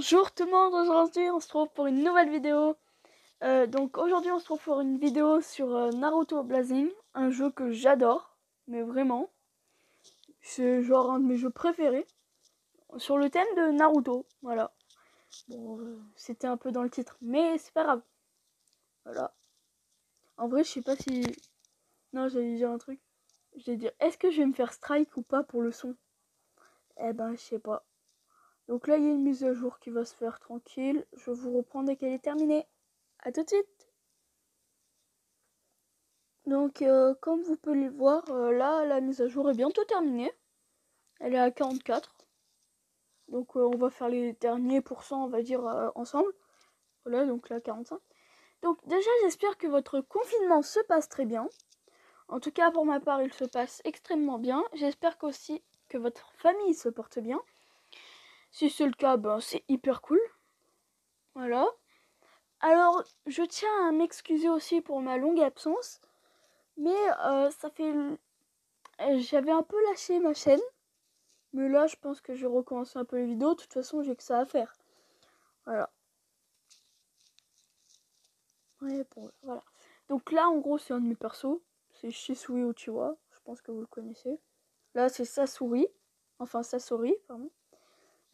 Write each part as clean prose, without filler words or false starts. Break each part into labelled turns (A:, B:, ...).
A: Bonjour tout le monde, aujourd'hui on se retrouve pour une nouvelle vidéo. Donc aujourd'hui on se retrouve pour une vidéo sur Naruto Blazing, un jeu que j'adore, mais vraiment. C'est genre un de mes jeux préférés, sur le thème de Naruto, voilà. Bon, c'était un peu dans le titre, mais c'est pas grave. Voilà. En vrai je sais pas si... Non, j'allais dire un truc. J'allais dire, est-ce que je vais me faire strike ou pas pour le son? Eh ben je sais pas. Donc là il y a une mise à jour qui va se faire tranquille. Je vous reprends dès qu'elle est terminée. A tout de suite. Donc comme vous pouvez le voir, là la mise à jour est bientôt terminée. Elle est à 44. Donc on va faire les derniers pourcents, on va dire, ensemble. Voilà, donc là 45. Donc déjà j'espère que votre confinement se passe très bien. En tout cas pour ma part il se passe extrêmement bien. J'espère qu'aussi que votre famille se porte bien. Si c'est le cas, ben, c'est hyper cool. Voilà. Alors je tiens à m'excuser aussi pour ma longue absence. Mais ça fait... J'avais un peu lâché ma chaîne. Mais là, je pense que je vais recommencer un peu les vidéos. De toute façon, j'ai que ça à faire. Voilà. Ouais, bon, voilà. Donc là, en gros, c'est un de mes persos. C'est Shisui Uchiwa. Je pense que vous le connaissez. Là, c'est Sasori. Enfin, Sasori, pardon.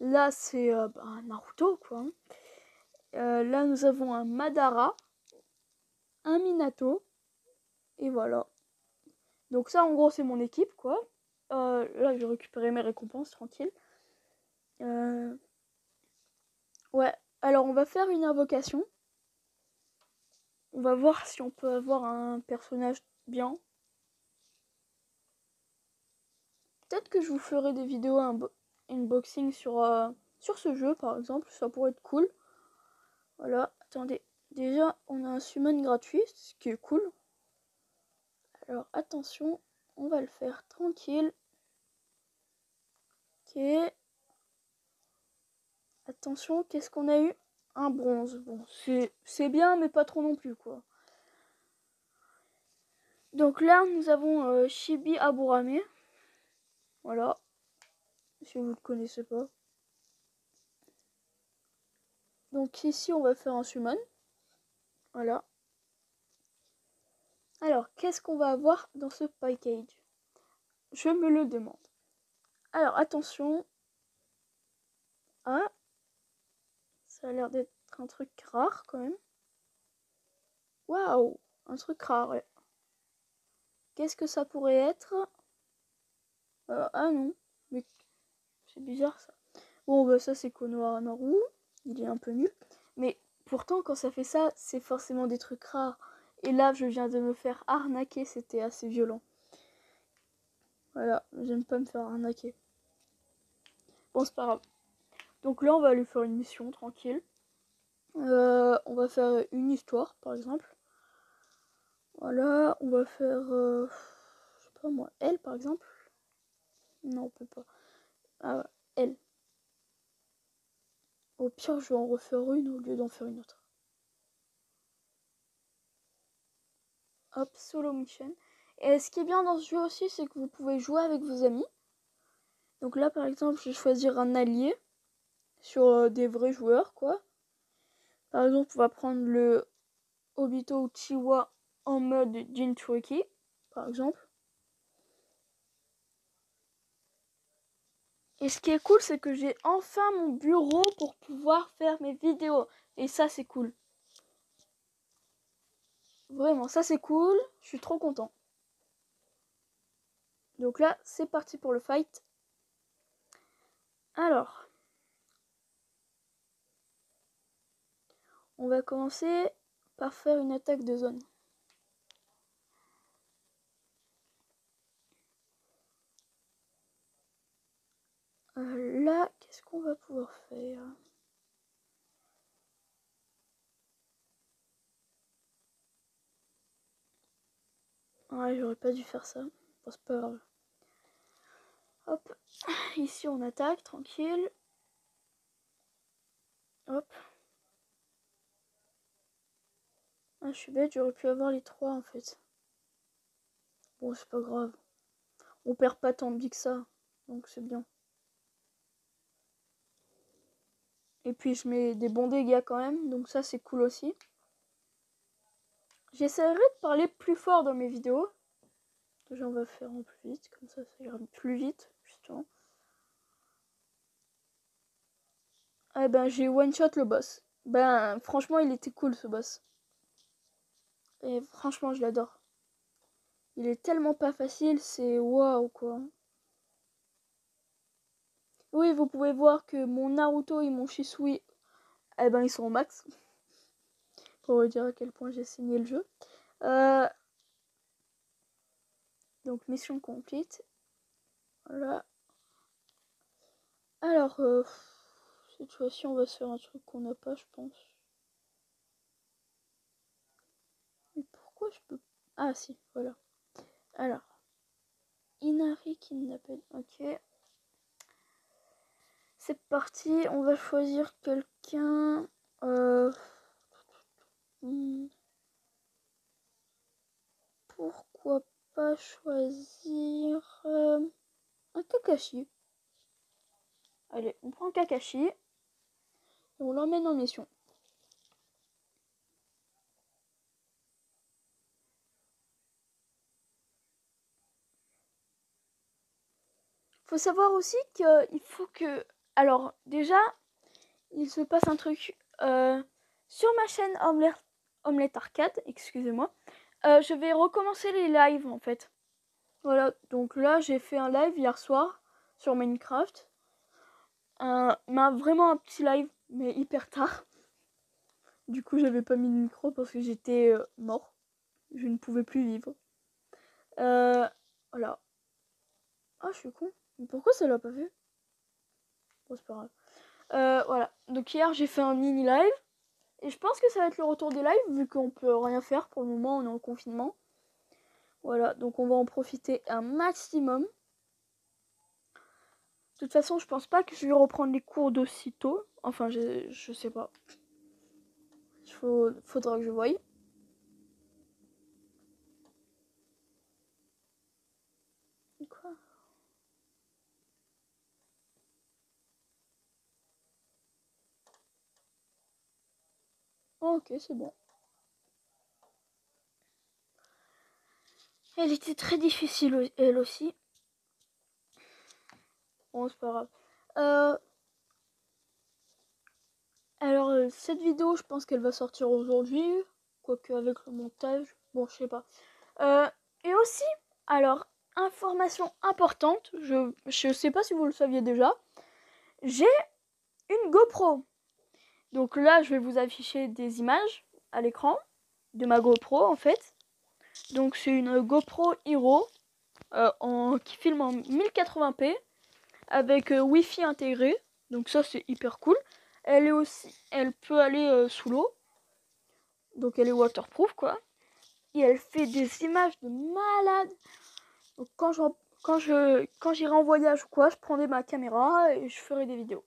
A: Là, c'est Naruto, quoi. Là, nous avons un Madara. Un Minato. Et voilà. Donc ça, en gros, c'est mon équipe, quoi. Là, je vais récupérer mes récompenses, tranquille. Ouais. Alors, on va faire une invocation. On va voir si on peut avoir un personnage bien. Peut-être que je vous ferai des vidéos unboxing sur ce jeu, par exemple. Ça pourrait être cool. Voilà, attendez. Déjà, on a un summon gratuit, ce qui est cool. Alors, attention, on va le faire tranquille. Ok. Attention, qu'est-ce qu'on a eu? Un bronze. Bon, c'est bien, mais pas trop non plus, quoi. Donc là, nous avons Chibi Aburame. Voilà. Si vous ne le connaissez pas. Donc ici, on va faire un summon. Voilà. Alors, qu'est-ce qu'on va avoir dans ce package? Je me le demande. Alors, attention. Ah, ça a l'air d'être un truc rare quand même. Waouh, un truc rare, ouais. Qu'est-ce que ça pourrait être? Ah non, mais c'est bizarre ça. Bon, bah ça c'est Konohamaru. Il est un peu nul. Mais pourtant, quand ça fait ça, c'est forcément des trucs rares. Et là, je viens de me faire arnaquer, c'était assez violent. Voilà, j'aime pas me faire arnaquer. Bon, c'est pas grave. Donc là, on va lui faire une mission tranquille. On va faire une histoire, par exemple. Voilà, on va faire, je sais pas moi, elle, par exemple. Non, on peut pas. Ah ouais, elle. Au pire, je vais en refaire une au lieu d'en faire une autre. Hop, solo mission. Et ce qui est bien dans ce jeu aussi, c'est que vous pouvez jouer avec vos amis. Donc là, par exemple, je vais choisir un allié sur des vrais joueurs, quoi. Par exemple, on va prendre le Obito Uchiwa en mode Jinchuriki, par exemple. Et ce qui est cool, c'est que j'ai enfin mon bureau pour pouvoir faire mes vidéos. Et ça, c'est cool. Vraiment, ça, c'est cool. Je suis trop content. Donc là, c'est parti pour le fight. Alors, on va commencer par faire une attaque de zone. Là, qu'est-ce qu'on va pouvoir faire? Ouais, j'aurais pas dû faire ça. Bon, c'est pas grave. Hop, ici on attaque, tranquille. Hop. Ah, je suis bête, j'aurais pu avoir les trois en fait. Bon, c'est pas grave. On perd pas tant de billes que ça, donc c'est bien. Et puis je mets des bons dégâts quand même, donc ça c'est cool aussi. J'essaierai de parler plus fort dans mes vidéos. Déjà on va faire en plus vite, comme ça ira plus vite, justement. Ah ben j'ai one shot le boss. Ben franchement il était cool ce boss. Et franchement je l'adore. Il est tellement pas facile, c'est waouh quoi. Oui, vous pouvez voir que mon Naruto et mon Shisui, eh ben ils sont au max. Pour vous dire à quel point j'ai signé le jeu. Donc mission complete. Voilà. Alors, cette fois-ci on va se faire un truc qu'on n'a pas je pense. Mais pourquoi je peux... Ah si, voilà. Alors. Inari Kidnapped, ok. C'est parti, on va choisir quelqu'un. Pourquoi pas choisir un Kakashi. Allez, on prend Kakashi et on l'emmène en mission. Faut savoir aussi qu'il faut que... Alors, déjà, il se passe un truc sur ma chaîne Omelette Arcade, excusez-moi. Je vais recommencer les lives en fait. Voilà, donc là j'ai fait un live hier soir sur Minecraft. Vraiment un petit live, mais hyper tard. Du coup j'avais pas mis de micro parce que j'étais mort. Je ne pouvais plus vivre. Voilà. Ah je suis con. Mais pourquoi ça l'a pas fait? Bon c'est pas grave. Voilà. Donc hier j'ai fait un mini live. Et je pense que ça va être le retour des lives vu qu'on peut rien faire pour le moment, on est en confinement. Voilà, donc on va en profiter un maximum. De toute façon, je pense pas que je vais reprendre les cours d'aussitôt. Enfin, je sais pas. Faudra que je voie. Quoi? Oh, ok, c'est bon. Elle était très difficile, elle aussi. Bon, c'est pas grave. Alors, cette vidéo, je pense qu'elle va sortir aujourd'hui. Quoique avec le montage. Bon, je sais pas. Et aussi, alors, information importante. Je sais pas si vous le saviez déjà. J'ai une GoPro. Donc là, je vais vous afficher des images à l'écran de ma GoPro en fait. Donc c'est une GoPro Hero qui filme en 1080p avec Wi-Fi intégré. Donc ça c'est hyper cool. Elle peut aller sous l'eau. Donc elle est waterproof quoi. Et elle fait des images de malade. Donc quand j'irai en voyage ou quoi, je prendrai ma caméra et je ferai des vidéos.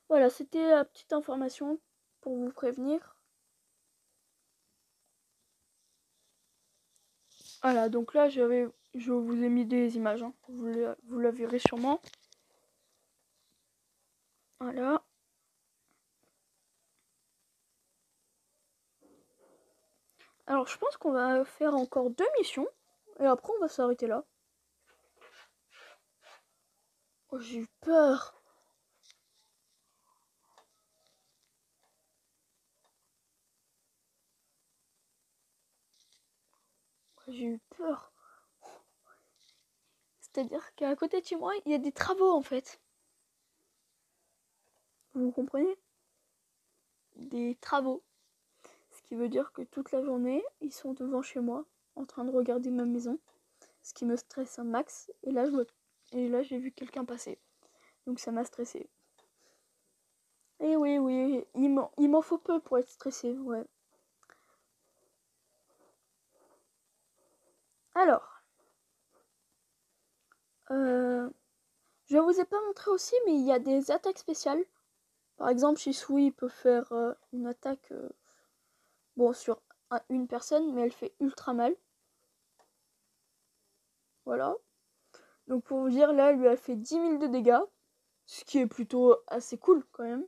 A: Voilà, c'était la petite information pour vous prévenir. Voilà, donc là, je vous ai mis des images. Hein. Vous la verrez sûrement. Voilà. Alors, je pense qu'on va faire encore 2 missions. Et après, on va s'arrêter là. Oh, j'ai eu peur. J'ai eu peur. C'est-à-dire qu'à côté de chez moi, il y a des travaux en fait. Vous comprenez? Des travaux. Ce qui veut dire que toute la journée, ils sont devant chez moi, en train de regarder ma maison. Ce qui me stresse un max. Et là, j'ai vu quelqu'un passer. Donc ça m'a stressé. Et oui, il m'en faut peu pour être stressé, ouais. Alors, je vous ai pas montré aussi, mais il y a des attaques spéciales. Par exemple, Shisui peut faire une attaque bon, sur une personne, mais elle fait ultra mal. Voilà. Donc pour vous dire, là, elle lui a fait 10 000 de dégâts, ce qui est plutôt assez cool quand même.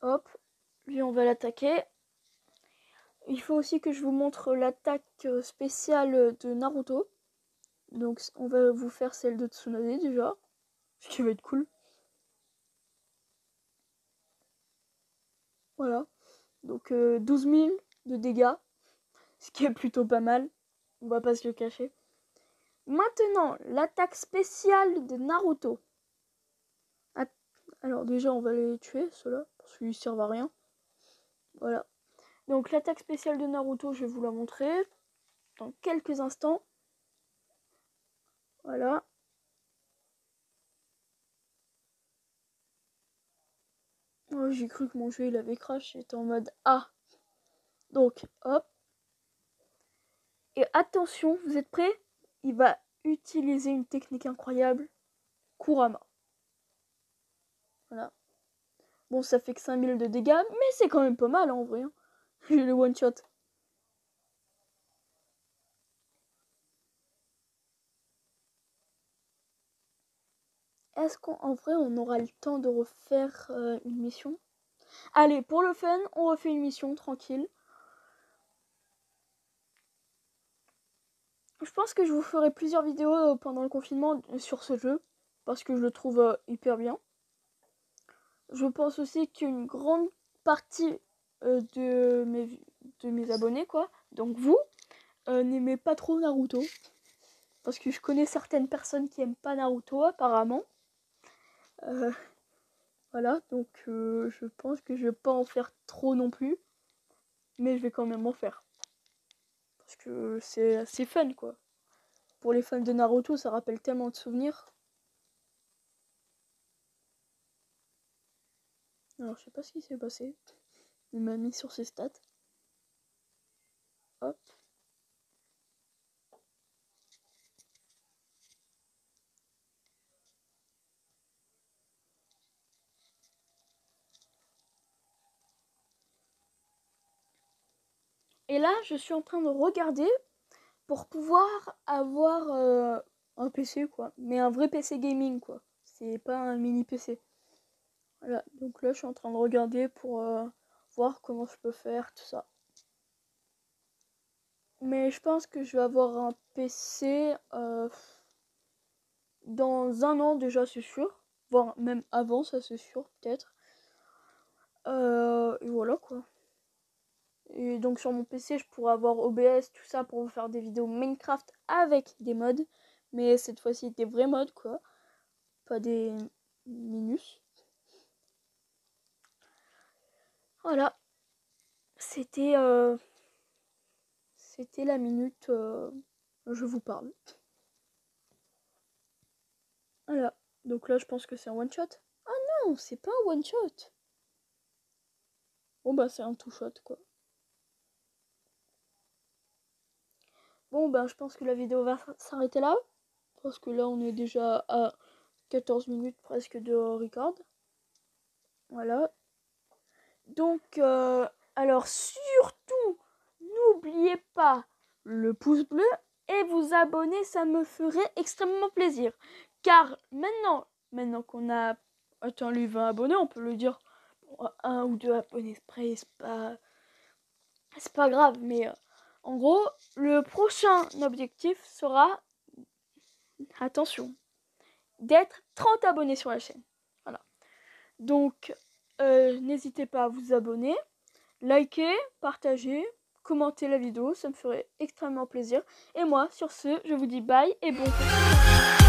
A: Hop, lui on va l'attaquer. Il faut aussi que je vous montre l'attaque spéciale de Naruto. Donc on va vous faire celle de Tsunade déjà, ce qui va être cool. Voilà, donc 12 000 de dégâts, ce qui est plutôt pas mal, on va pas se le cacher. Maintenant, l'attaque spéciale de Naruto. Alors déjà, on va les tuer, ceux-là, parce qu'ils servent à rien. Voilà. Donc l'attaque spéciale de Naruto, je vais vous la montrer dans quelques instants. Voilà. Oh, j'ai cru que mon jeu il avait crash, j'étais en mode ah. Donc hop. Et attention, vous êtes prêts? Il va utiliser une technique incroyable. Kurama. Voilà. Bon, ça fait que 5000 de dégâts, mais c'est quand même pas mal en vrai. Hein. J'ai le one shot. Est-ce qu'en vrai on aura le temps de refaire une mission? Allez, pour le fun, on refait une mission tranquille. Je pense que je vous ferai plusieurs vidéos pendant le confinement sur ce jeu, parce que je le trouve hyper bien. Je pense aussi qu'une grande partie de mes abonnés, quoi, donc vous, n'aimez pas trop Naruto. Parce que je connais certaines personnes qui aiment pas Naruto, apparemment. Voilà, donc je pense que je vais pas en faire trop non plus. Mais je vais quand même en faire. Parce que c'est assez fun, quoi. Pour les fans de Naruto, ça rappelle tellement de souvenirs. Alors, je sais pas ce qui s'est passé. Il m'a mis sur ses stats. Hop. Et là, je suis en train de regarder pour pouvoir avoir un PC, quoi. Mais un vrai PC gaming, quoi. C'est pas un mini PC. Voilà, donc là, je suis en train de regarder pour voir comment je peux faire, tout ça. Mais je pense que je vais avoir un PC dans un an déjà, c'est sûr. Voire même avant, ça c'est sûr, peut-être. Et voilà, quoi. Et donc sur mon PC, je pourrais avoir OBS, tout ça, pour vous faire des vidéos Minecraft avec des mods. Mais cette fois-ci, des vrais mods, quoi. Pas des minus. Voilà. C'était la minute je vous parle. Voilà. Donc là, je pense que c'est un one shot. Ah non, c'est pas un one shot. Bon bah c'est un two shot, quoi. Bon bah je pense que la vidéo va s'arrêter là. Parce que là, on est déjà à 14 minutes presque de record. Voilà. Donc, alors surtout, n'oubliez pas le pouce bleu et vous abonner, ça me ferait extrêmement plaisir. Car maintenant qu'on a atteint les 20 abonnés, on peut le dire, un ou deux abonnés près, c'est pas grave, mais en gros, le prochain objectif sera, attention, d'être 30 abonnés sur la chaîne. Voilà. Donc, n'hésitez pas à vous abonner, liker, partager, commenter la vidéo, ça me ferait extrêmement plaisir. Et moi, sur ce, je vous dis bye et bon courage.